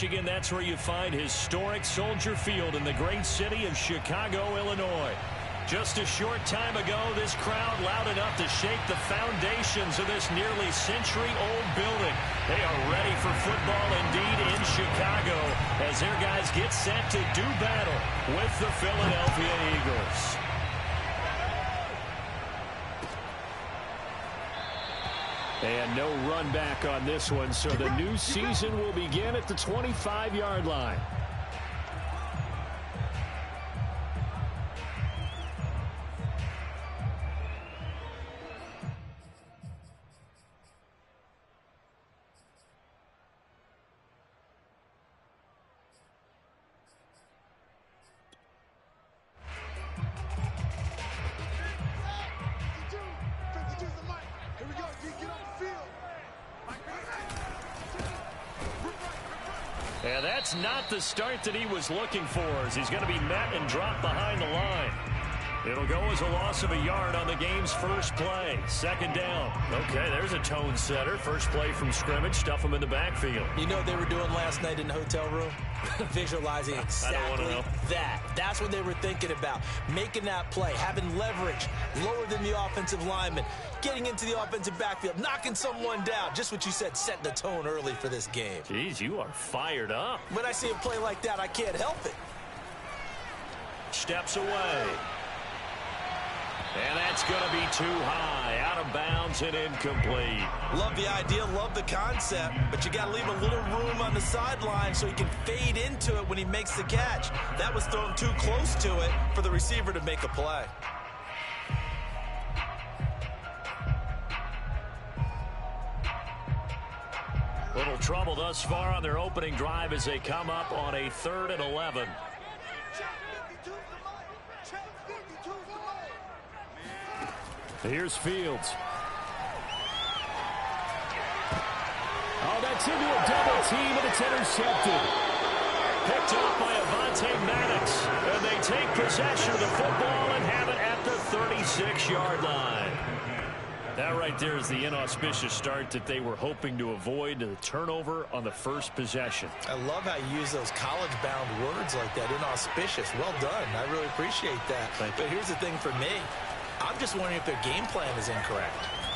Michigan, that's where you find historic Soldier Field in the great city of Chicago, Illinois. Just a short time ago, this crowd loud enough to shake the foundations of this nearly century-old building. They are ready for football indeed in Chicago as their guys get set to do battle with the Philadelphia Eagles. And no run back on this one, so the new season will begin at the 25-yard line. And that's not the start that he was looking for, as he's going to be met and dropped behind the line. It'll go as a loss of a yard on the game's first play. Second down. Okay, there's a tone setter. First play from scrimmage. Stuff him in the backfield. You know what they were doing last night in the hotel room? Visualizing exactly that. That's what they were thinking about. Making that play, having leverage, lower than the offensive lineman, getting into the offensive backfield, knocking someone down. Just what you said, set the tone early for this game. Jeez, you are fired up. When I see a play like that, I can't help it. Steps away. And that's going to be too high, out of bounds and incomplete. Love the idea, love the concept, but you got to leave a little room on the sideline so he can fade into it when he makes the catch. That was thrown too close to it for the receiver to make a play. Little trouble thus far on their opening drive as they come up on a 3rd and 11. Here's Fields. Oh, that's into a double team, and it's intercepted. Picked off by Avonte Maddox. And they take possession of the football and have it at the 36-yard line. That right there is the inauspicious start that they were hoping to avoid, the turnover on the first possession. I love how you use those college-bound words like that, inauspicious. Well done. I really appreciate that. But here's the thing for me. I'm just wondering if their game plan is incorrect.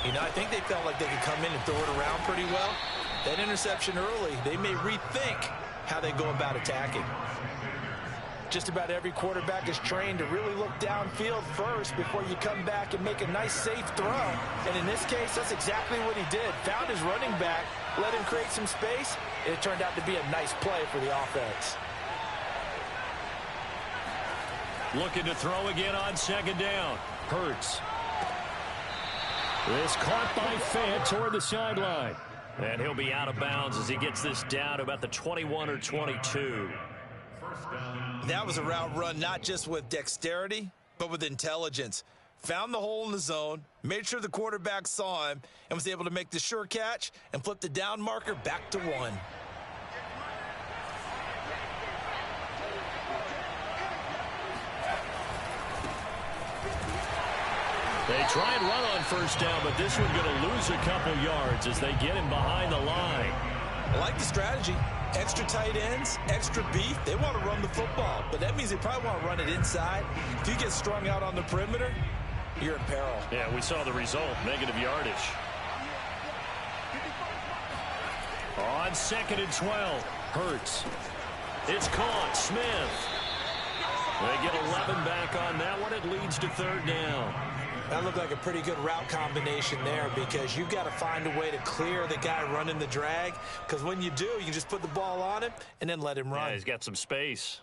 You know, I think they felt like they could come in and throw it around pretty well. That interception early, they may rethink how they go about attacking. Just about every quarterback is trained to really look downfield first before you come back and make a nice, safe throw. And in this case, that's exactly what he did. Found his running back, let him create some space, and it turned out to be a nice play for the offense. Looking to throw again on second down. Hurts. This caught by Fant toward the sideline. And he'll be out of bounds as he gets this down to about the 21 or 22. That was a route run not just with dexterity, but with intelligence. Found the hole in the zone, made sure the quarterback saw him, and was able to make the sure catch and flip the down marker back to 1. They try and run on first down, but this one's going to lose a couple yards as they get him behind the line. I like the strategy. Extra tight ends, extra beef. They want to run the football, but that means they probably want to run it inside. If you get strung out on the perimeter, you're in peril. Yeah, we saw the result, negative yardage. On 2nd and 12, Hurts. It's caught, Smith. They get 11 back on that one. It leads to 3rd down. That looked like a pretty good route combination there because you've got to find a way to clear the guy running the drag, because when you do, you can just put the ball on him and then let him run. Yeah, he's got some space.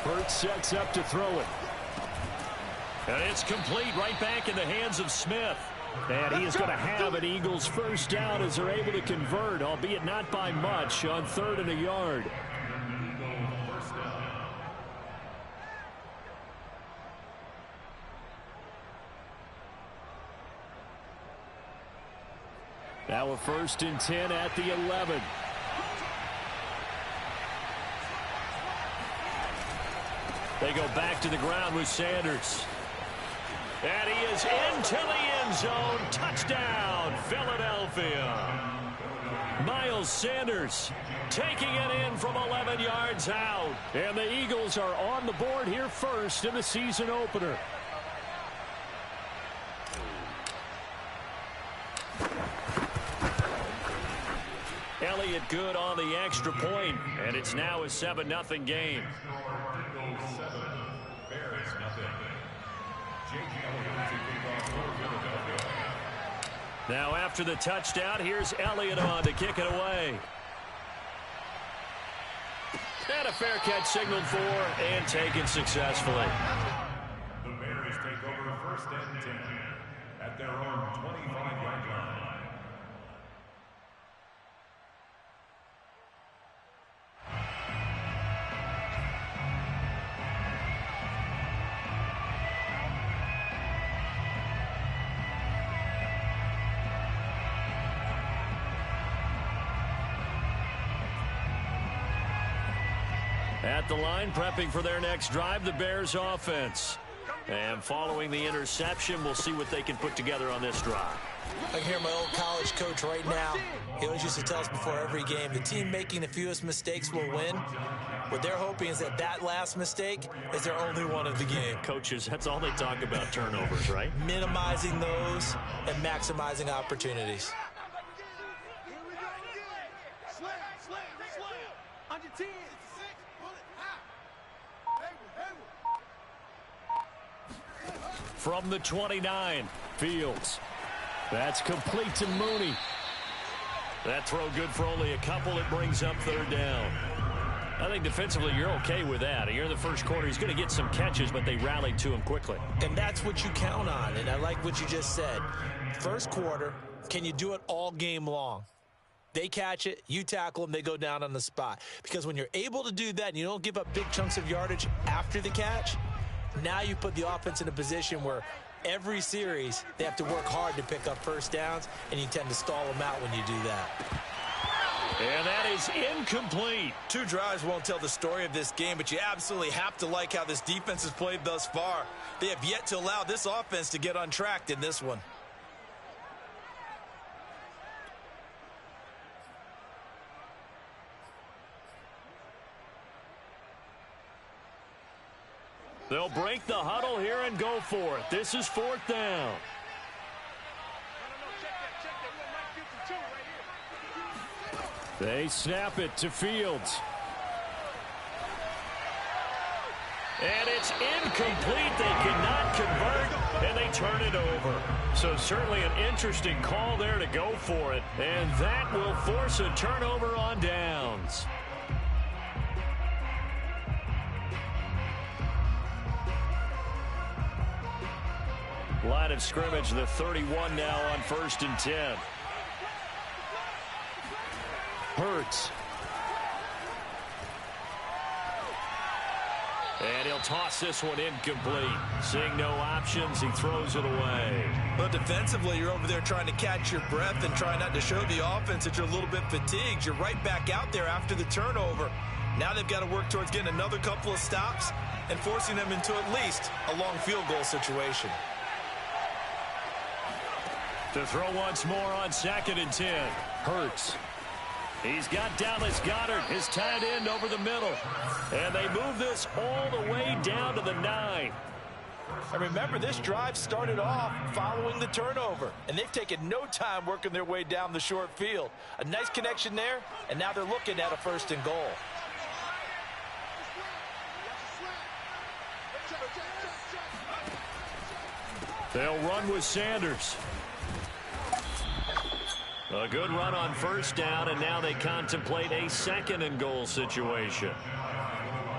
Hurts sets up to throw it. And it's complete, right back in the hands of Smith. And he is going to have an Eagles first down as they're able to convert, albeit not by much, on 3rd and a yard. Now a 1st and 10 at the 11. They go back to the ground with Sanders. And he is into the end zone. Touchdown, Philadelphia. Miles Sanders taking it in from 11 yards out. And the Eagles are on the board here first in the season opener. Elliott good on the extra point, and it's now a 7-0 game. Now after the touchdown, here's Elliott on to kick it away. And a fair catch signaled for and taken successfully. The Bears take over 1st and 10 at their own 25-yard line. At the line, prepping for their next drive, the Bears offense. And following the interception, we'll see what they can put together on this drive. I can hear my old college coach right now. He always used to tell us before every game, the team making the fewest mistakes will win. What they're hoping is that that last mistake is their only one of the game. Coaches, that's all they talk about, turnovers, right? Minimizing those and maximizing opportunities. From the 29, Fields. That's complete to Mooney. That throw good for only a couple. It brings up 3rd down. I think defensively you're okay with that. You're in the first quarter. He's going to get some catches, but they rallied to him quickly. And that's what you count on, and I like what you just said. First quarter, can you do it all game long? They catch it, you tackle them, they go down on the spot. Because when you're able to do that and you don't give up big chunks of yardage after the catch, now you put the offense in a position where every series they have to work hard to pick up 1st downs, and you tend to stall them out when you do that. And that is incomplete. 2 drives won't tell the story of this game, but you absolutely have to like how this defense has played thus far. They have yet to allow this offense to get untracked in this one. They'll break the huddle here and go for it. This is 4th down. They snap it to Fields. And it's incomplete. They cannot convert, and they turn it over. So certainly an interesting call there to go for it. And that will force a turnover on downs. Line of scrimmage, the 31 now on 1st and 10. Hurts. And he'll toss this one incomplete. Seeing no options, he throws it away. But defensively, you're over there trying to catch your breath and try not to show the offense that you're a little bit fatigued. You're right back out there after the turnover. Now they've got to work towards getting another couple of stops and forcing them into at least a long field goal situation. To throw once more on 2nd and 10. Hurts. He's got Dallas Goedert, his tight end, over the middle. And they move this all the way down to the 9. And remember, this drive started off following the turnover. And they've taken no time working their way down the short field. A nice connection there, and now they're looking at a 1st and goal. They'll run with Sanders. A good run on 1st down, and now they contemplate a 2nd and goal situation.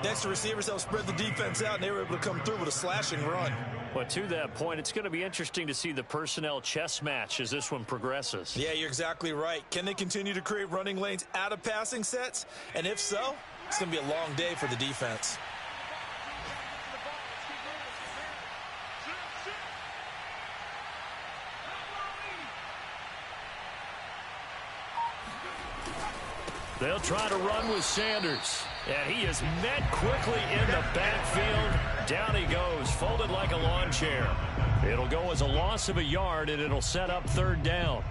Next, the receivers help spread the defense out, and they were able to come through with a slashing run. But to that point, it's going to be interesting to see the personnel chess match as this one progresses. Yeah, you're exactly right. Can they continue to create running lanes out of passing sets? And if so, it's going to be a long day for the defense. They'll try to run with Sanders. And he is met quickly in the backfield. Down he goes, folded like a lawn chair. It'll go as a loss of a yard, and it'll set up 3rd down.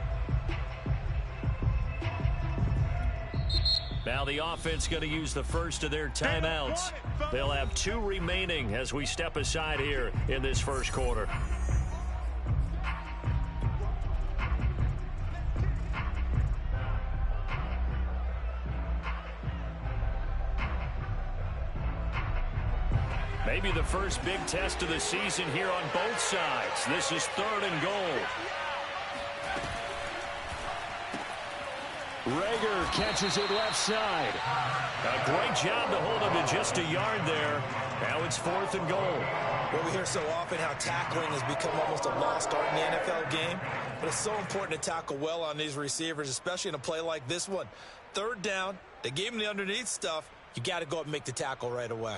Now the offense going to use the first of their timeouts. They'll have 2 remaining as we step aside here in this first quarter. Maybe the first big test of the season here on both sides. This is 3rd and goal. Reagor catches it left side. A great job to hold him to just a yard there. Now it's 4th and goal. Well, we hear so often how tackling has become almost a lost art in the NFL game. But it's so important to tackle well on these receivers, especially in a play like this one. 3rd down, they gave him the underneath stuff. You got to go up and make the tackle right away.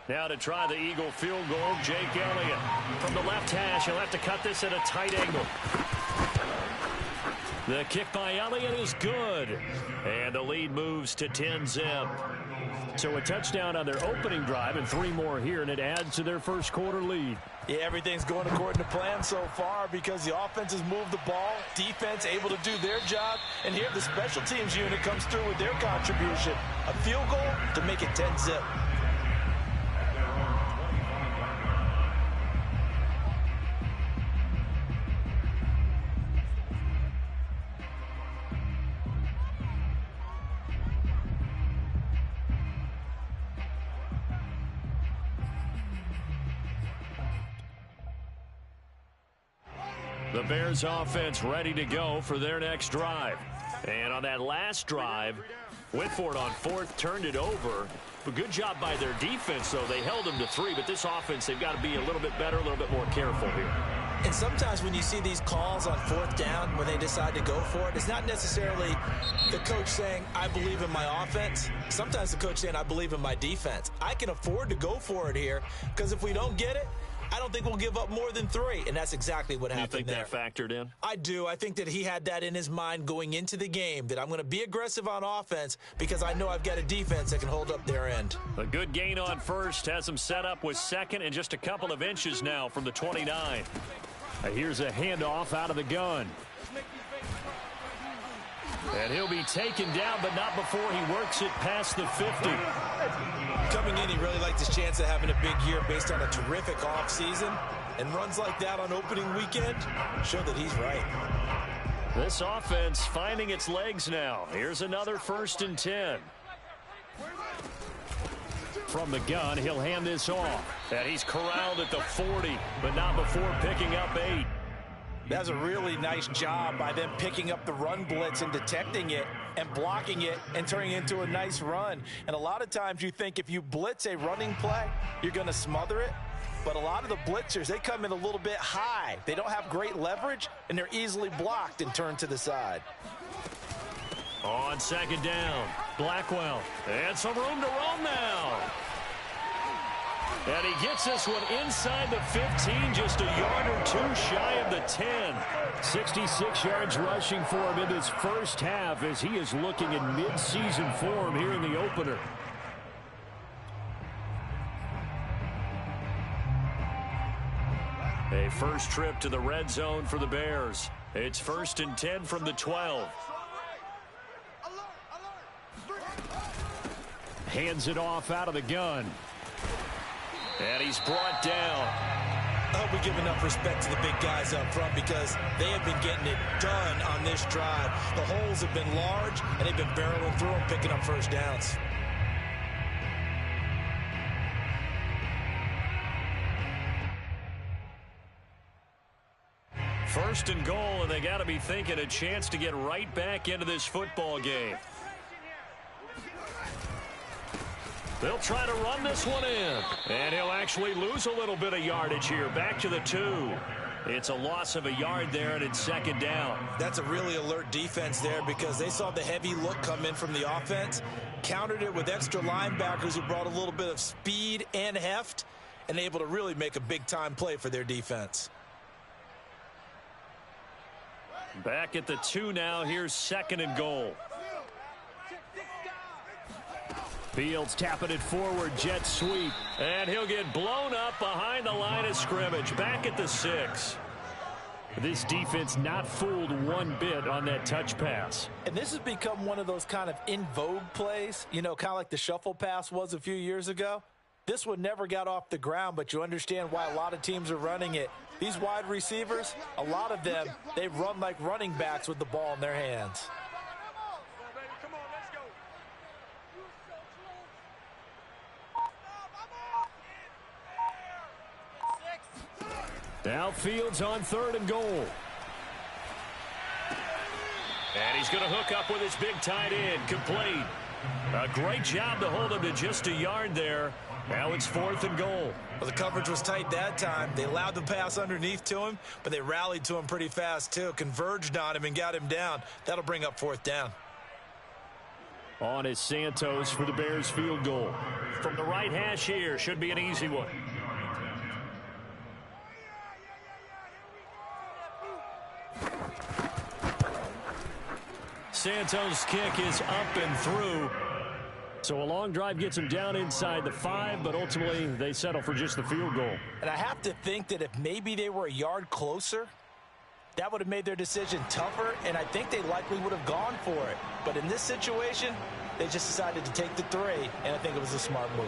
Now to try the Eagle field goal, Jake Elliott. From the left hash, he'll have to cut this at a tight angle. The kick by Elliott is good. And the lead moves to 10-zip. So a touchdown on their opening drive and 3 more here, and it adds to their first quarter lead. Yeah, everything's going according to plan so far because the offense has moved the ball, defense able to do their job, and here the special teams unit comes through with their contribution. A field goal to make it 10-zip. The Bears offense ready to go for their next drive. And on that last drive, Whitford on 4th turned it over. But good job by their defense, though. They held them to 3, but this offense, they've got to be a little bit better, a little bit more careful here. And sometimes when you see these calls on 4th down, when they decide to go for it, it's not necessarily the coach saying, I believe in my offense. Sometimes the coach saying, I believe in my defense. I can afford to go for it here because if we don't get it, I don't think we'll give up more than 3, and that's exactly what happened there. You think that factored in? I do. I think that he had that in his mind going into the game, that I'm going to be aggressive on offense because I know I've got a defense that can hold up their end. A good gain on first has him set up with 2nd and just a couple of inches now from the 29. Here's a handoff out of the gun. And he'll be taken down, but not before he works it past the 50. Coming in, he really liked his chance of having a big year based on a terrific offseason. And runs like that on opening weekend show that he's right. This offense finding its legs now. Here's another 1st and 10. From the gun, he'll hand this off. And he's corralled at the 40, but not before picking up 8. That's a really nice job by them picking up the run blitz and detecting it and blocking it and turning it into a nice run. And a lot of times you think if you blitz a running play, you're going to smother it. But a lot of the blitzers, they come in a little bit high. They don't have great leverage, and they're easily blocked and turned to the side. On 2nd down, Blackwell. And some room to roam now. And he gets this one inside the 15, just a yard or 2 shy of the 10. 66 yards rushing for him in this first half as he is looking in mid-season form here in the opener. A first trip to the red zone for the Bears. It's 1st and 10 from the 12. Hands it off out of the gun. And he's brought down. I hope we give enough respect to the big guys up front because they have been getting it done on this drive. The holes have been large, and they've been barreling through them, picking up first downs. First and goal, and they got to be thinking a chance to get right back into this football game. They'll try to run this one in. And he'll actually lose a little bit of yardage here. Back to the 2. It's a loss of a yard there, and it's second down. That's a really alert defense there because they saw the heavy look come in from the offense, countered it with extra linebackers who brought a little bit of speed and heft, and able to really make a big-time play for their defense. Back at the 2 now. Here's second and goal. Fields tapping it forward, jet sweep. And he'll get blown up behind the line of scrimmage. Back at the 6. This defense not fooled one bit on that touch pass. And this has become one of those kind of in vogue plays, you know, kind of like the shuffle pass was a few years ago. This one never got off the ground, but you understand why a lot of teams are running it. These wide receivers, a lot of them, they run like running backs with the ball in their hands. Now Fields on third and goal. And he's going to hook up with his big tight end. Complete. A great job to hold him to just a yard there. Now it's fourth and goal. Well, the coverage was tight that time. They allowed the pass underneath to him, but they rallied to him pretty fast, too. Converged on him and got him down. That'll bring up fourth down. On is Santos for the Bears field goal. From the right hash here, should be an easy one. Santos' kick is up and through. So a long drive gets him down inside the 5, but ultimately they settle for just the field goal. And I have to think that if maybe they were a yard closer, that would have made their decision tougher, and I think they likely would have gone for it. But in this situation, they just decided to take the 3, and I think it was a smart move.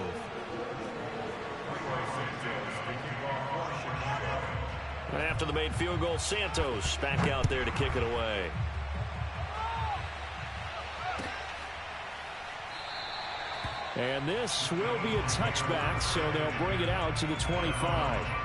After the made field goal, Santos back out there to kick it away. And this will be a touchback, so they'll bring it out to the 25.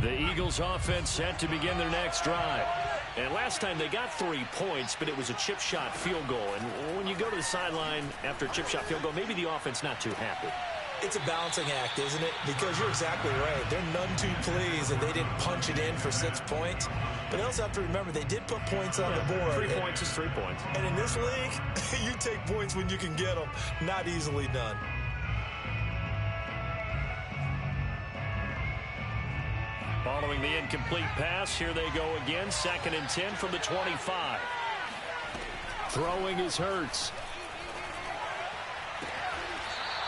The Eagles offense set to begin their next drive. And last time they got 3 points, but it was a chip shot field goal. And when you go to the sideline after a chip shot field goal, maybe the offense not too happy. It's a balancing act, isn't it? Because you're exactly right. They're none too pleased that they didn't punch it in for 6 points. But they also have to remember they did put points on the board. 3 points is 3 points. And in this league, you take points when you can get them. Not easily done. Following the incomplete pass, here they go again. 2nd and 10 from the 25. Throwing is Hurts.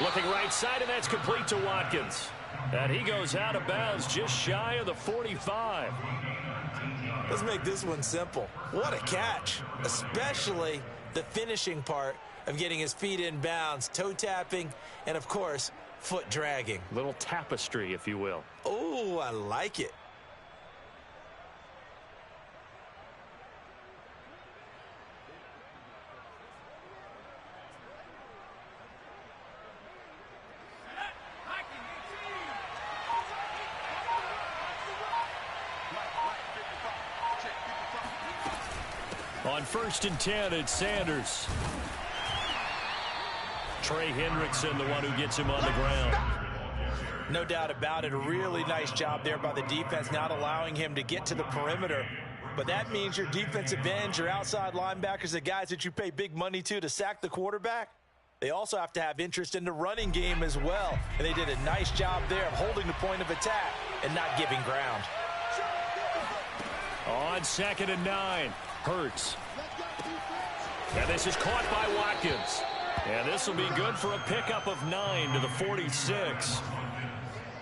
Looking right side, and that's complete to Watkins. And he goes out of bounds just shy of the 45. Let's make this one simple. What a catch, especially the finishing part of getting his feet in bounds, toe tapping, and, of course, foot dragging. Little tapestry, if you will. Oh, I like it. On 1st and 10, it's Sanders. Trey Hendrickson, the one who gets him on the ground. No doubt about it. A really nice job there by the defense, not allowing him to get to the perimeter. But that means your defensive ends, your outside linebackers, the guys that you pay big money to sack the quarterback, they also have to have interest in the running game as well. And they did a nice job there of holding the point of attack and not giving ground. On 2nd and 9, Hurts. And this is caught by Watkins. And this will be good for a pickup of 9 to the 46.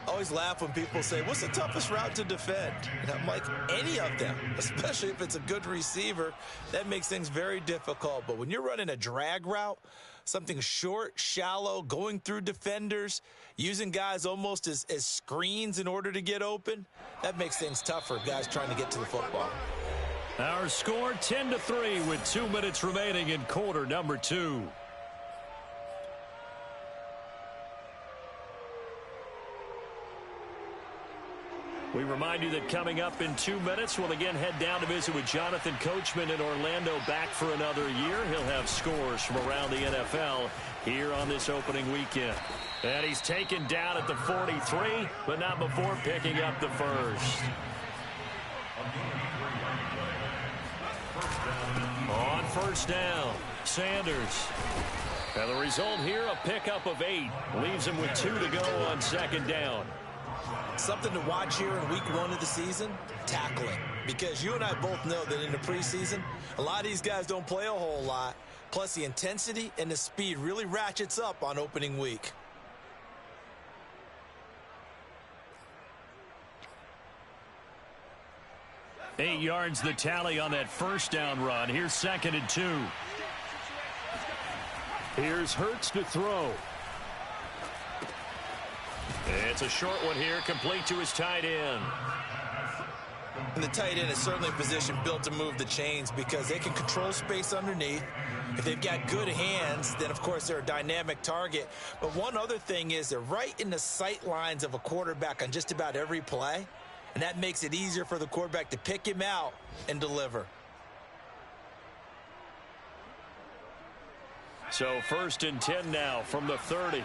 Always laugh when people say, what's the toughest route to defend? And I'm like, any of them, especially if it's a good receiver. That makes things very difficult. But when you're running a drag route, something short, shallow, going through defenders, using guys almost as screens in order to get open, that makes things tougher, guys trying to get to the football. Our score 10-3 with 2 minutes remaining in quarter number 2. We remind you that coming up in 2 minutes, we'll again head down to visit with Jonathan Coachman in Orlando, back for another year. He'll have scores from around the NFL here on this opening weekend. And he's taken down at the 43, but not before picking up the first. On first down, Sanders. And the result here, a pickup of 8. Leaves him with 2 to go on second down. Something to watch here in week 1 of the season, tackling. Because you and I both know that in the preseason, a lot of these guys don't play a whole lot. Plus, the intensity and the speed really ratchets up on opening week. Eight yards the tally on that first down run. Here's 2nd and 2. Here's Hurts to throw. It's a short one here, complete to his tight end. And the tight end is certainly a position built to move the chains because they can control space underneath. If they've got good hands, then of course they're a dynamic target. But one other thing is they're right in the sight lines of a quarterback on just about every play. And that makes it easier for the quarterback to pick him out and deliver. So 1st and 10 now from the 30.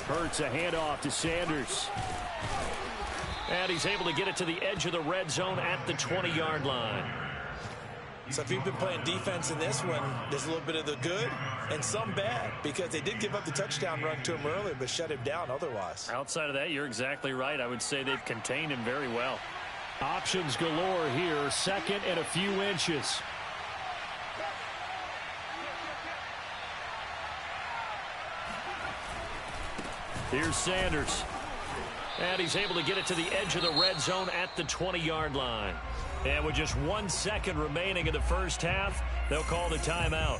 Hurts a handoff to Sanders. And he's able to get it to the edge of the red zone at the 20-yard line. So if you've been playing defense in this one, there's a little bit of the good and some bad because they did give up the touchdown run to him earlier but shut him down otherwise. Outside of that, you're exactly right. I would say they've contained him very well. Options galore here. 2nd and a few inches. Here's Sanders. And he's able to get it to the edge of the red zone at the 20-yard line. And with just 1 second remaining in the first half, they'll call the timeout.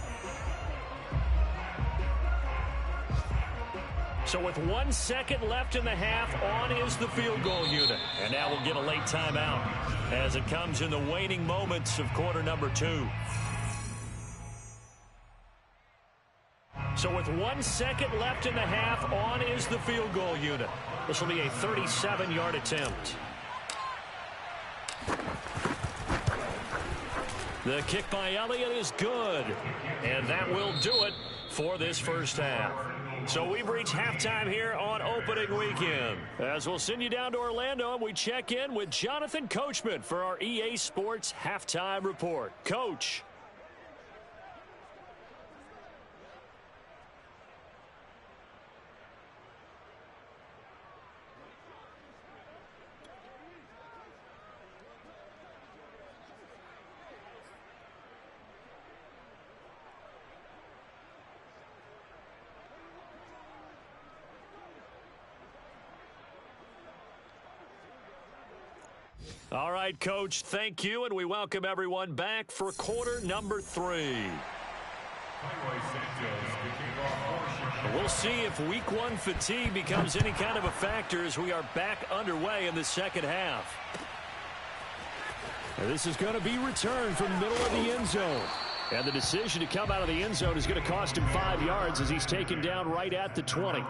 So with 1 second left in the half, on is the field goal unit. And now we'll get a late timeout as it comes in the waning moments of quarter number 2. So with 1 second left in the half, on is the field goal unit. This will be a 37-yard attempt. The kick by Elliott is good. And that will do it for this first half. So we've reached halftime here on opening weekend. As we'll send you down to Orlando, and we check in with Jonathan Coachman for our EA Sports Halftime Report. Coach. All right, Coach, thank you, and we welcome everyone back for quarter number 3. We'll see if week 1 fatigue becomes any kind of a factor as we are back underway in the second half. And this is going to be returned from the middle of the end zone. And the decision to come out of the end zone is going to cost him 5 yards as he's taken down right at the 20.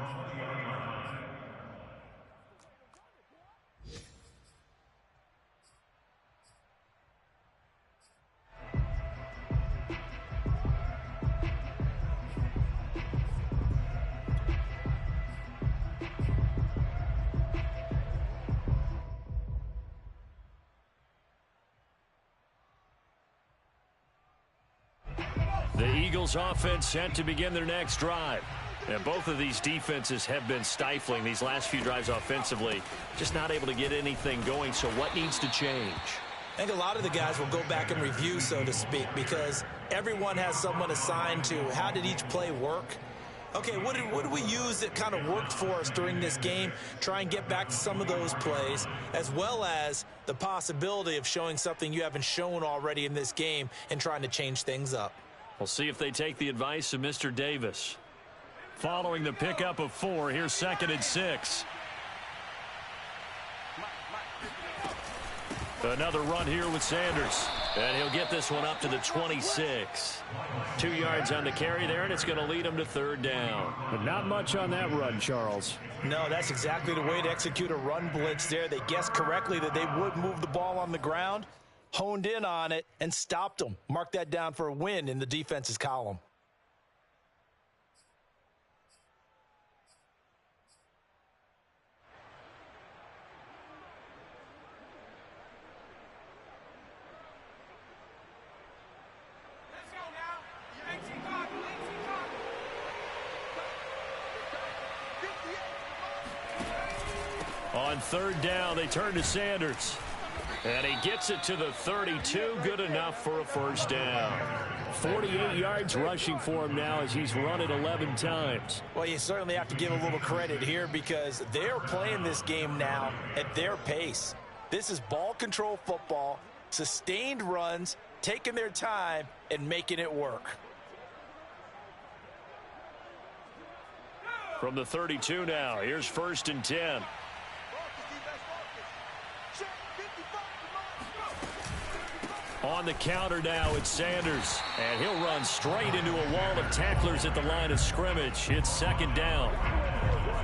The Eagles offense set to begin their next drive. And both of these defenses have been stifling these last few drives offensively. Just not able to get anything going. So what needs to change? I think a lot of the guys will go back and review, so to speak, because everyone has someone assigned to how did each play work. Okay, what did we use that kind of worked for us during this game? Try and get back to some of those plays, as well as the possibility of showing something you haven't shown already in this game and trying to change things up. We'll see if they take the advice of Mr. Davis. following the pickup of 4. Here's 2nd and 6. Another run here with Sanders. And he'll get this one up to the 26. 2 yards on the carry there, and it's going to lead him to 3rd down. But not much on that run, Charles. No, that's exactly the way to execute a run blitz there. They guessed correctly that they would move the ball on the ground, honed in on it, and stopped them. Mark that down for a win in the defense's column. On 3rd down, they turn to Sanders. And he gets it to the 32. Good enough for a 1st down. 48 yards rushing for him now as he's run it 11 times. Well, you certainly have to give a little credit here because they're playing this game now at their pace. This is ball control football, sustained runs, taking their time, and making it work. From the 32 now, here's 1st and 10. On the counter now, it's Sanders. And he'll run straight into a wall of tacklers at the line of scrimmage. It's 2nd down.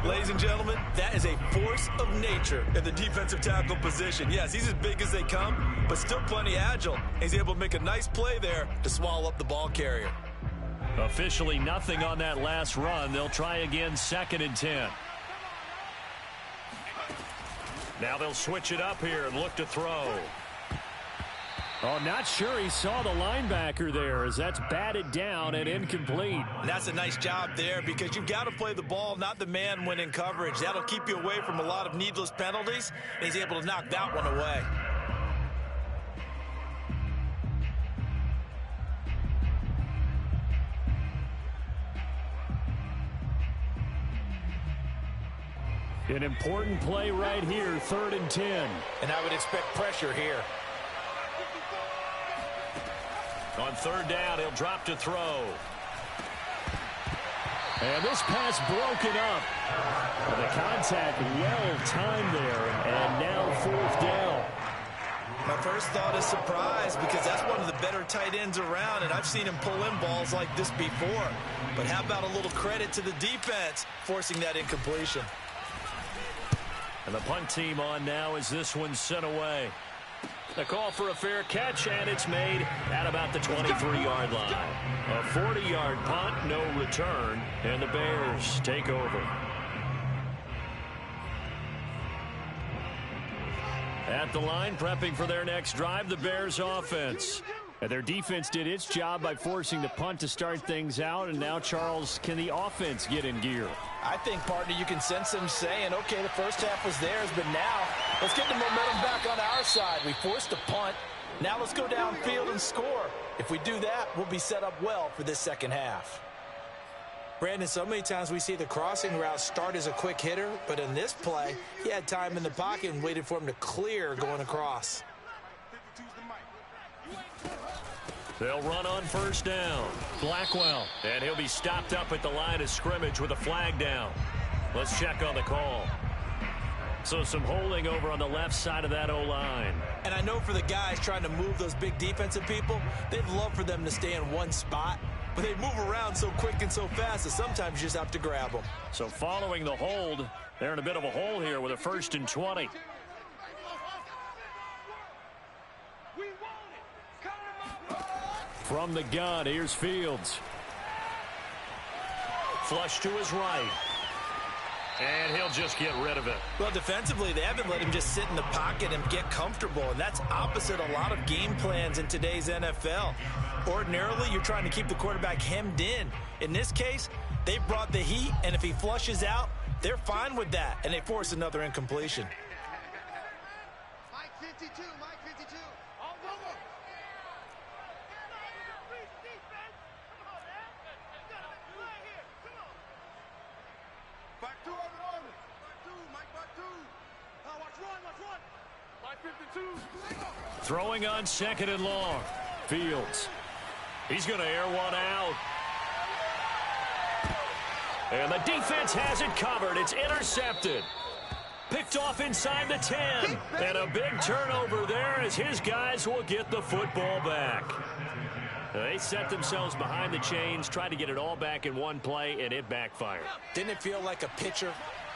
Ladies and gentlemen, that is a force of nature at the defensive tackle position. Yes, he's as big as they come, but still plenty agile. He's able to make a nice play there to swallow up the ball carrier. Officially nothing on that last run. They'll try again, 2nd and 10. Now they'll switch it up here and look to throw. Oh, not sure he saw the linebacker there as that's batted down and incomplete. And that's a nice job there because you've got to play the ball, not the man when in coverage. That'll keep you away from a lot of needless penalties, and he's able to knock that one away. An important play right here, 3rd and 10. And I would expect pressure here. On 3rd down, he'll drop to throw. And this pass broken up. The contact well timed there, and now 4th down. My first thought is surprise because that's one of the better tight ends around, and I've seen him pull in balls like this before. But how about a little credit to the defense forcing that incompletion? And the punt team on now as this one's sent away. The call for a fair catch, and it's made at about the 23-yard line. A 40-yard punt, no return, and the Bears take over. At the line, prepping for their next drive, the Bears offense. And their defense did its job by forcing the punt to start things out, and now, Charles, can the offense get in gear? I think, partner, you can sense them saying, okay, the first half was theirs, but now let's get the momentum back on our side. We forced a punt. Now let's go downfield and score. If we do that, we'll be set up well for this second half. Brandon, so many times we see the crossing route start as a quick hitter, but in this play, he had time in the pocket and waited for him to clear going across. They'll run on 1st down. Blackwell. And he'll be stopped up at the line of scrimmage with a flag down. Let's check on the call. So some holding over on the left side of that O-line. And I know for the guys trying to move those big defensive people, they'd love for them to stay in one spot. But they move around so quick and so fast that sometimes you just have to grab them. So following the hold, they're in a bit of a hole here with a 1st and 20. From the gun, here's Fields. Flush to his right. And he'll just get rid of it. Well, defensively, they haven't let him just sit in the pocket and get comfortable, and that's opposite a lot of game plans in today's NFL. Ordinarily, you're trying to keep the quarterback hemmed in. In this case, they brought the heat, and if he flushes out, they're fine with that, and they force another incompletion. Mike 52, Mike 52. All over. Back two on the army. Back two, Mike, back two. Watch one. Mike 52. Throwing on 2nd and long. Fields. He's going to air one out. And the defense has it covered. It's intercepted. Picked off inside the 10. And a big turnover there as his guys will get the football back. They set themselves behind the chains, tried to get it all back in one play, and it backfired. Didn't it feel like a pitcher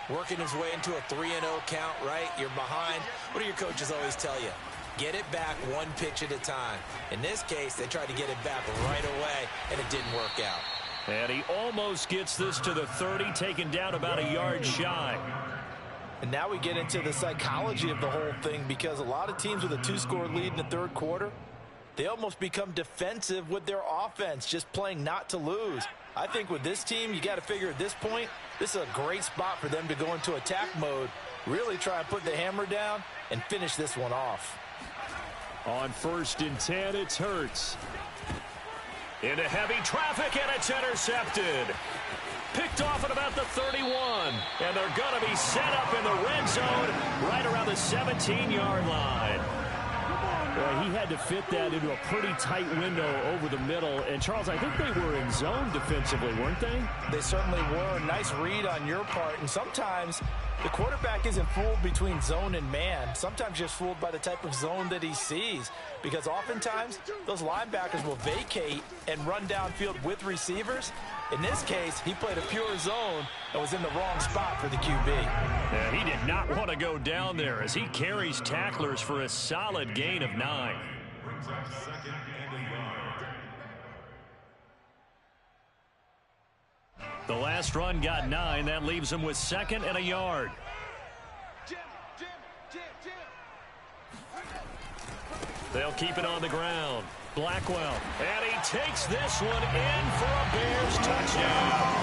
working his way into a 3-0 count, right? You're behind. What do your coaches always tell you? Get it back one pitch at a time. In this case, they tried to get it back right away, and it didn't work out. And he almost gets this to the 30, taken down about a yard shy. And now we get into the psychology of the whole thing, because a lot of teams with a 2-score lead in the third quarter, they almost become defensive with their offense, just playing not to lose. I think with this team, you got to figure at this point, this is a great spot for them to go into attack mode, really try and put the hammer down and finish this one off. On 1st and 10, it's Hurts. Into heavy traffic, and it's intercepted. Picked off at about the 31. And they're going to be set up in the red zone right around the 17-yard line. Well, he had to fit that into a pretty tight window over the middle. And, Charles, I think they were in zone defensively, weren't they? They certainly were. Nice read on your part. And sometimes the quarterback isn't fooled between zone and man. Sometimes just fooled by the type of zone that he sees. Because oftentimes, those linebackers will vacate and run downfield with receivers. In this case, he played a pure zone and was in the wrong spot for the QB. And he did not want to go down there as he carries tacklers for a solid gain of 9. Brings up 2nd and a yard. The last run got 9. That leaves him with 2nd and a yard. They'll keep it on the ground. Blackwell. And he takes this one in for a Bears touchdown.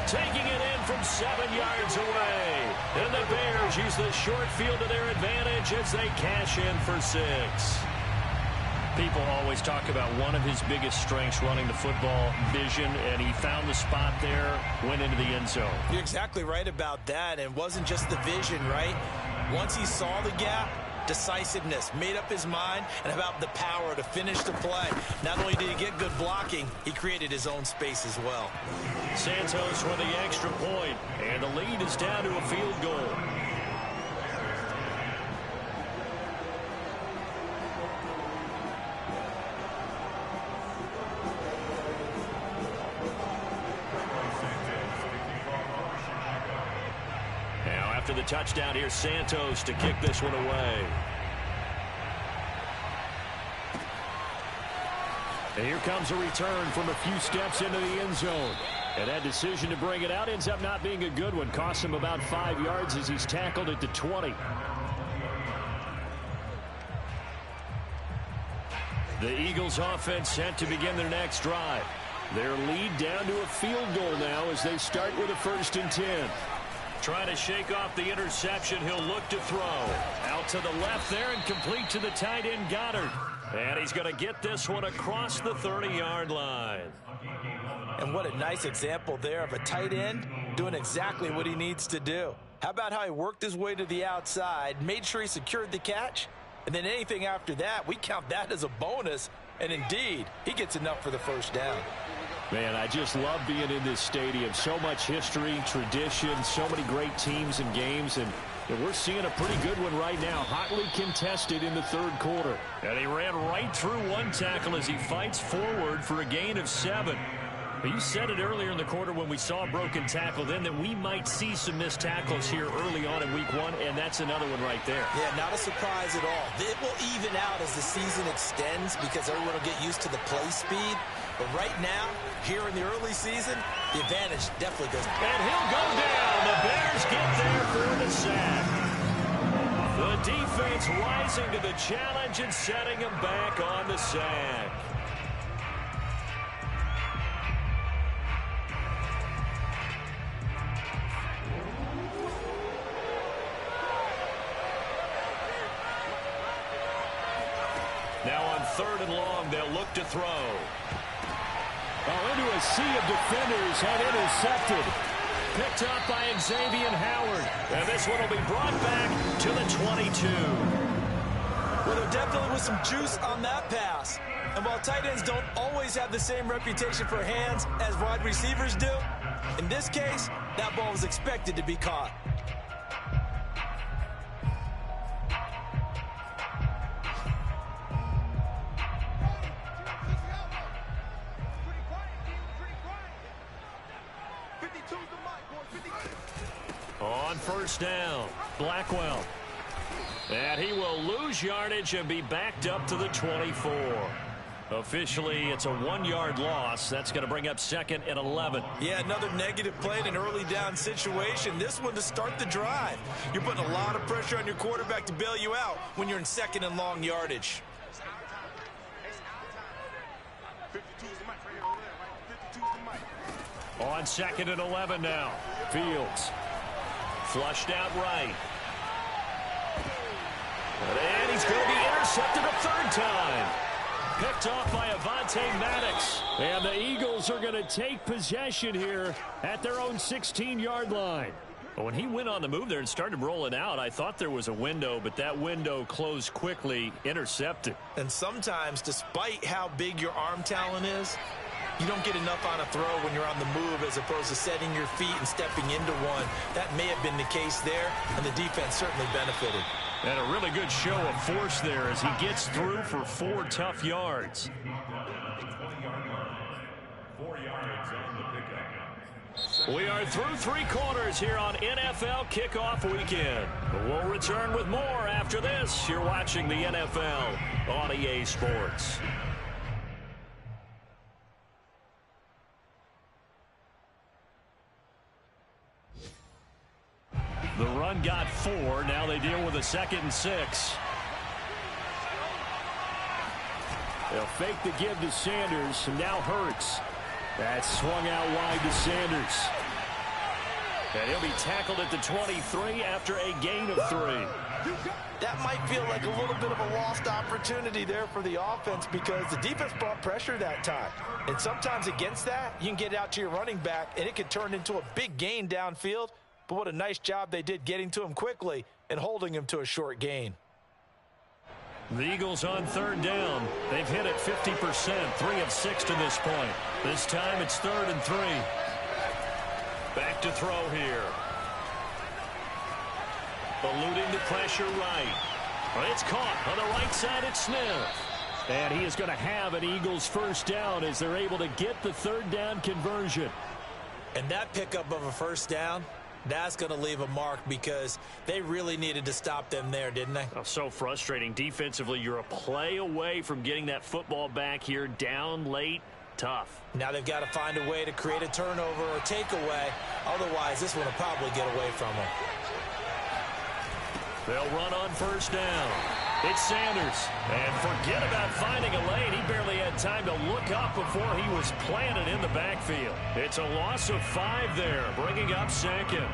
Taking it in from 7 yards away. And the Bears use the short field to their advantage as they cash in for 6. People always talk about one of his biggest strengths, running the football, vision, and he found the spot there, went into the end zone. You're exactly right about that. And it wasn't just the vision, right? Once he saw the gap, decisiveness, made up his mind, and about the power to finish the play. Not only did he get good blocking, he created his own space as well. Santos for the extra point, and the lead is down to a field goal. After the touchdown, here's Santos to kick this one away. And here comes a return from a few steps into the end zone. And that decision to bring it out ends up not being a good one. Costs him about 5 yards as he's tackled at the 20. The Eagles offense set to begin their next drive. Their lead down to a field goal now as they start with a 1st and 10. Trying to shake off the interception. He'll look to throw. Out to the left there and complete to the tight end Goddard. And he's going to get this one across the 30-yard line. And what a nice example there of a tight end doing exactly what he needs to do. How about how he worked his way to the outside, made sure he secured the catch, and then anything after that, we count that as a bonus. And indeed, he gets enough for the 1st down. Man, I just love being in this stadium. So much history, tradition, so many great teams and games, and we're seeing a pretty good one right now. Hotly contested in the 3rd quarter. And he ran right through one tackle as he fights forward for a gain of 7. But you said it earlier in the quarter when we saw a broken tackle then that we might see some missed tackles here early on in week 1, and that's another one right there. Yeah, not a surprise at all. It will even out as the season extends because everyone will get used to the play speed. But right now, here in the early season, the advantage definitely goes. And he'll go down. The Bears get there for the sack. The defense rising to the challenge and setting him back on the sack. Now on 3rd and long, they'll look to throw. Oh, into a sea of defenders and intercepted. Picked up by Xavier Howard. And this one will be brought back to the 22. Well, there definitely was some juice on that pass. And while tight ends don't always have the same reputation for hands as wide receivers do, In this case, that ball was expected to be caught. On first down, Blackwell. And he will lose yardage and be backed up to the 24. Officially, it's a 1-yard loss. That's going to bring up 2nd and 11. Yeah, another negative play in an early down situation. This one to start the drive. You're putting a lot of pressure on your quarterback to bail you out when you're in 2nd and long yardage. On 2nd and 11 now. Fields. Flushed out right. And he's going to be intercepted a 3rd time. Picked off by Avonte Maddox. And the Eagles are going to take possession here at their own 16-yard line. When he went on the move there and started rolling out, I thought there was a window, but that window closed quickly, intercepted. And sometimes, despite how big your arm talent is, you don't get enough on a throw when you're on the move as opposed to setting your feet and stepping into one. That may have been the case there, and the defense certainly benefited. And a really good show of force there as he gets through for 4 tough yards. 4 yards on the pickup. We are through 3 quarters here on NFL Kickoff Weekend. We'll return with more after this. You're watching the NFL on EA Sports. The run got 4. Now they deal with a 2nd and 6. They'll fake the give to Sanders, and now Hurts. That's swung out wide to Sanders. And he'll be tackled at the 23 after a gain of 3. That might feel like a little bit of a lost opportunity there for the offense because the defense brought pressure that time. And sometimes against that, you can get out to your running back, and it could turn into a big gain downfield. But what a nice job they did getting to him quickly and holding him to a short gain. The Eagles on 3rd down. They've hit it 50%, 3 of 6 to this point. This time it's 3rd and 3. Back to throw here. Eluding the pressure right. It's caught on the right side at Smith. And he is going to have an Eagles 1st down as they're able to get the 3rd down conversion. And that pickup of a 1st down, that's going to leave a mark because they really needed to stop them there, didn't they? Oh, so frustrating. Defensively, you're a play away from getting that football back here down late. Tough. Now they've got to find a way to create a turnover or takeaway. Otherwise, this one will probably get away from them. They'll run on 1st down. It's Sanders. And forget about finding a lane. He barely had time to look up before he was planted in the backfield. It's a loss of 5 there, bringing up 2nd.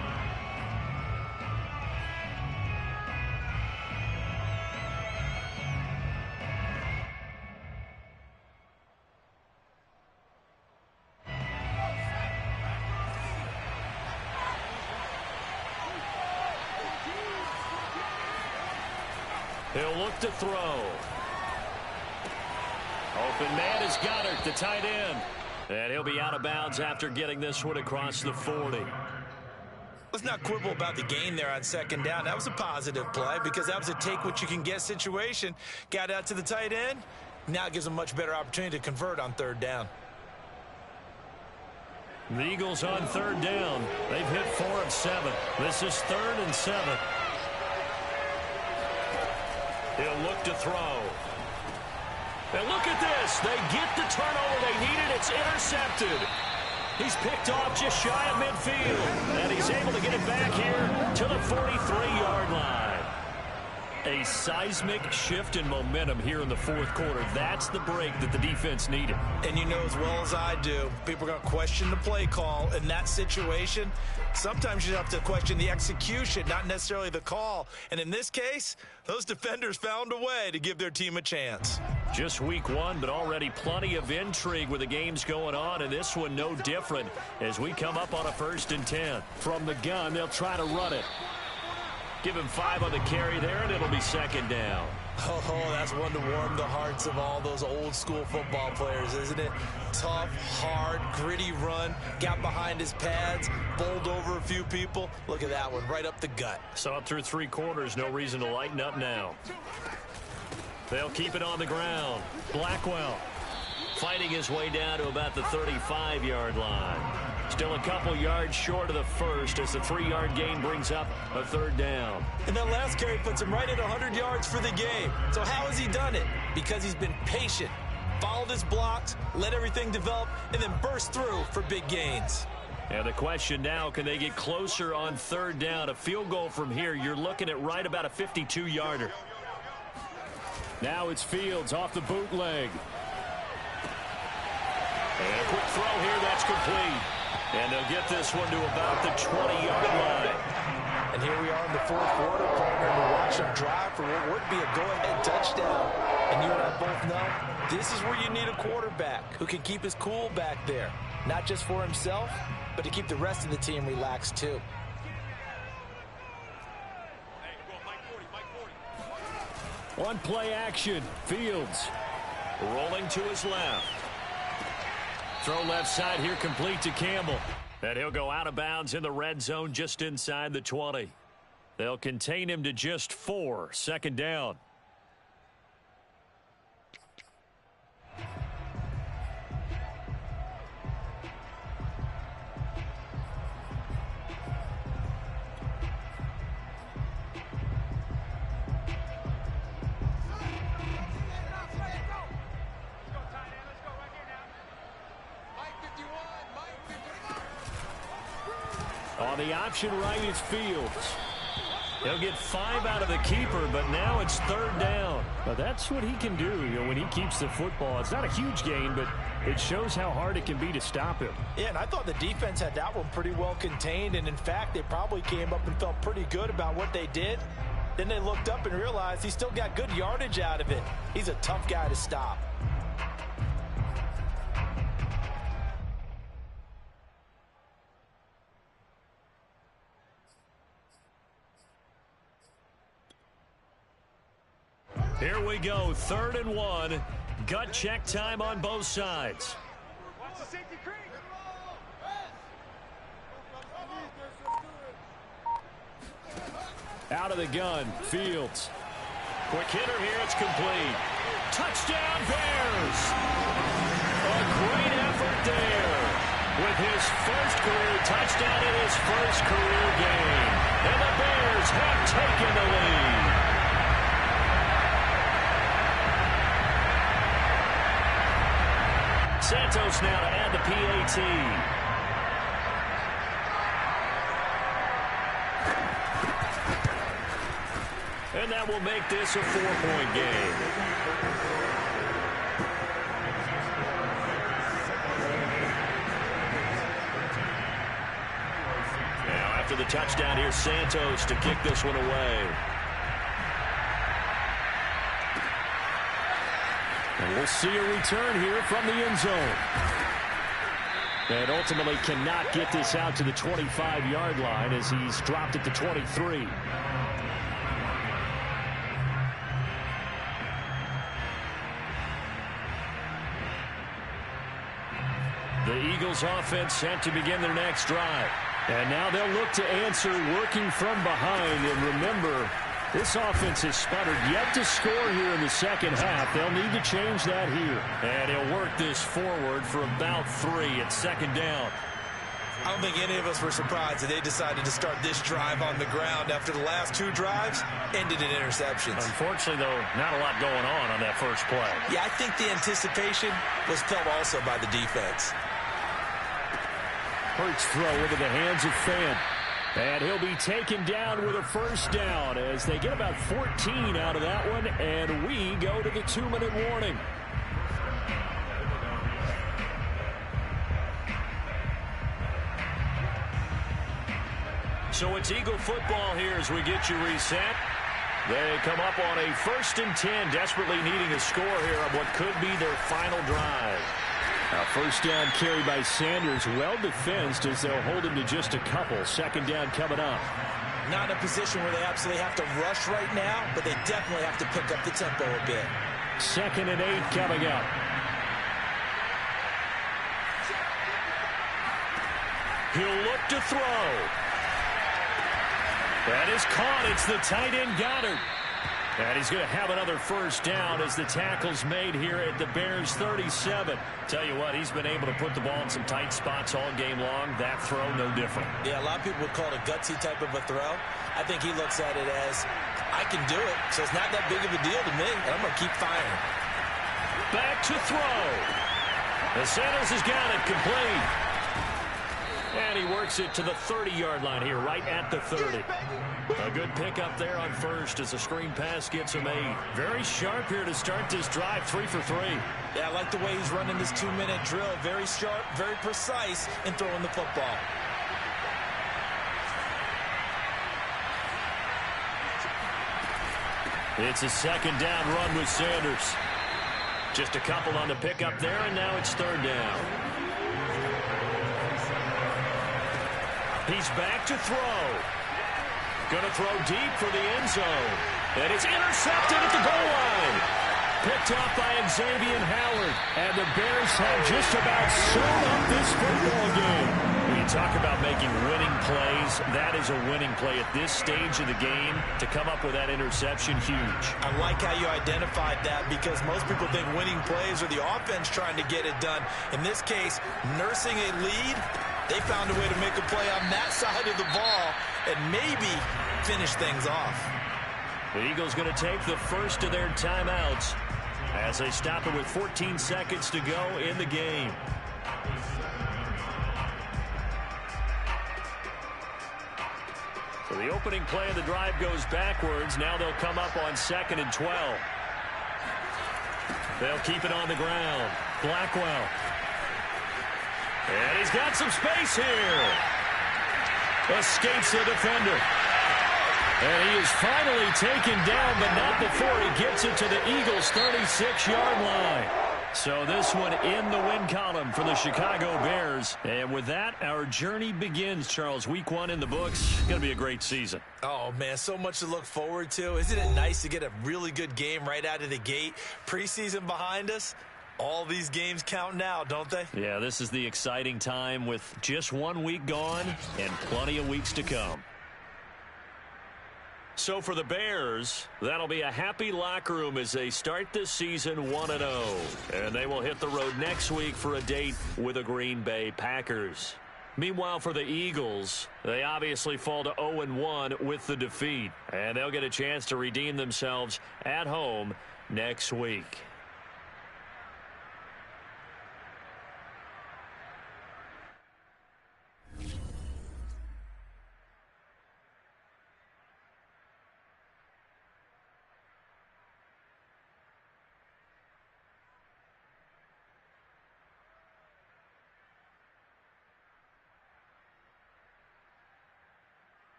He'll look to throw. Open man is Goddard, the tight end. And he'll be out of bounds after getting this one across the 40. Let's not quibble about the gain there on 2nd down. That was a positive play because that was a take-what-you-can-get situation. Got out to the tight end. Now it gives them a much better opportunity to convert on 3rd down. The Eagles on 3rd down. They've hit 4 of 7. This is 3rd and 7. He'll look to throw. And look at this. They get the turnover they needed. It's intercepted. He's picked off just shy of midfield. And he's able to get it back here to the 43-yard line. A seismic shift in momentum here in the 4th quarter. That's the break that the defense needed. And you know as well as I do, people are going to question the play call in that situation. Sometimes you have to question the execution, not necessarily the call. And in this case, those defenders found a way to give their team a chance. Just week 1, but already plenty of intrigue with the games going on, and this one no different as we come up on a 1st and 10. From the gun, they'll try to run it. Give him 5 on the carry there, and it'll be second down. Oh, that's one to warm the hearts of all those old-school football players, isn't it? Tough, hard, gritty run, got behind his pads, bowled over a few people. Look at that one, right up the gut. Saw it through 3 quarters, no reason to lighten up now. They'll keep it on the ground. Blackwell fighting his way down to about the 35-yard line. Still a couple yards short of the first as the 3-yard gain brings up a third down. And that last carry puts him right at 100 yards for the game. So how has he done it? Because he's been patient, followed his blocks, let everything develop, and then burst through for big gains. And the question now, can they get closer on third down? A field goal from here, you're looking at right about a 52-yarder. Now it's Fields off the bootleg. And a quick throw here, that's complete. And they'll get this one to about the 20-yard line. And here we are in the fourth quarter, partner, to watch them drive for what would be a go-ahead touchdown. And you and I both know this is where you need a quarterback who can keep his cool back there. Not just for himself, but to keep the rest of the team relaxed too. One play action. Fields rolling to his left. Throw left side here, complete to Campbell. And he'll go out of bounds in the red zone just inside the 20. They'll contain him to just 4. Second down. On the option right is Fields. He'll get 5 out of the keeper, but now it's third down. But that's what he can do, when he keeps the football. It's not a huge gain, but it shows how hard it can be to stop him. Yeah, and I thought the defense had that one pretty well contained, and in fact, they probably came up and felt pretty good about what they did. Then they looked up and realized he still got good yardage out of it. He's a tough guy to stop. Here we go, 3rd and 1. Gut check time on both sides. Watch the safety creep. Out of the gun, Fields. Quick hitter here, it's complete. Touchdown Bears! A great effort there. With his first career touchdown in his first career game. And the Bears have taken the lead. Santos now to add the PAT. And that will make this a 4-point game. Now after the touchdown, here's Santos to kick this one away. And we'll see a return here from the end zone. And ultimately cannot get this out to the 25-yard line as he's dropped at the 23. The Eagles offense set to begin their next drive. And now they'll look to answer working from behind. And remember, this offense has sputtered, yet to score here in the second half. They'll need to change that here. And he'll work this forward for about 3 at second down. I don't think any of us were surprised that they decided to start this drive on the ground after the last 2 drives ended in interceptions. Unfortunately, though, not a lot going on that first play. Yeah, I think the anticipation was felt also by the defense. Hurts throw into the hands of Fant. And he'll be taken down with a first down as they get about 14 out of that one. And we go to the 2-minute warning. So it's Eagle football here as we get you reset. They come up on a 1st and 10, desperately needing a score here on what could be their final drive. A first down carry by Sanders, well defensed as they'll hold him to just a couple. Second down coming up. Not in a position where they absolutely have to rush right now, but they definitely have to pick up the tempo a bit. 2nd and 8 coming up. He'll look to throw. That is caught. It's the tight end Goddard. And he's going to have another first down as the tackle's made here at the Bears 37. Tell you what, he's been able to put the ball in some tight spots all game long. That throw, no different. Yeah, a lot of people would call it a gutsy type of a throw. I think he looks at it as, I can do it, so it's not that big of a deal to me, and I'm going to keep firing. Back to throw. The Sanders has got it complete. And he works it to the 30-yard line here, right at the 30. A good pickup there on first as the screen pass gets him 8. Very sharp here to start this drive, 3 for 3. Yeah, I like the way he's running this 2-minute drill. Very sharp, very precise in throwing the football. It's a 2nd down run with Sanders. Just a couple on the pickup there, and now it's 3rd down. He's back to throw. Going to throw deep for the end zone. And it's intercepted at the goal line. Picked up by Xavier Howard. And the Bears have just about sewn up this football game. When you talk about making winning plays, that is a winning play at this stage of the game. To come up with that interception, huge. I like how you identified that because most people think winning plays are the offense trying to get it done. In this case, nursing a lead, they found a way to make a play on that side of the ball and maybe finish things off. The Eagles going to take the first of their timeouts as they stop it with 14 seconds to go in the game. So the opening play of the drive goes backwards. Now they'll come up on 2nd and 12. They'll keep it on the ground. Blackwell. And he's got some space here. Escapes the defender. And he is finally taken down, but not before he gets it to the Eagles' 36-yard line. So this one in the win column for the Chicago Bears. And with that, our journey begins, Charles. Week 1 in the books. Going to be a great season. Oh, man, so much to look forward to. Isn't it nice to get a really good game right out of the gate? Preseason behind us. All these games count now, don't they? Yeah, this is the exciting time with just 1 week gone and plenty of weeks to come. So for the Bears, that'll be a happy locker room as they start this season 1-0. And they will hit the road next week for a date with the Green Bay Packers. Meanwhile, for the Eagles, they obviously fall to 0-1 with the defeat. And they'll get a chance to redeem themselves at home next week.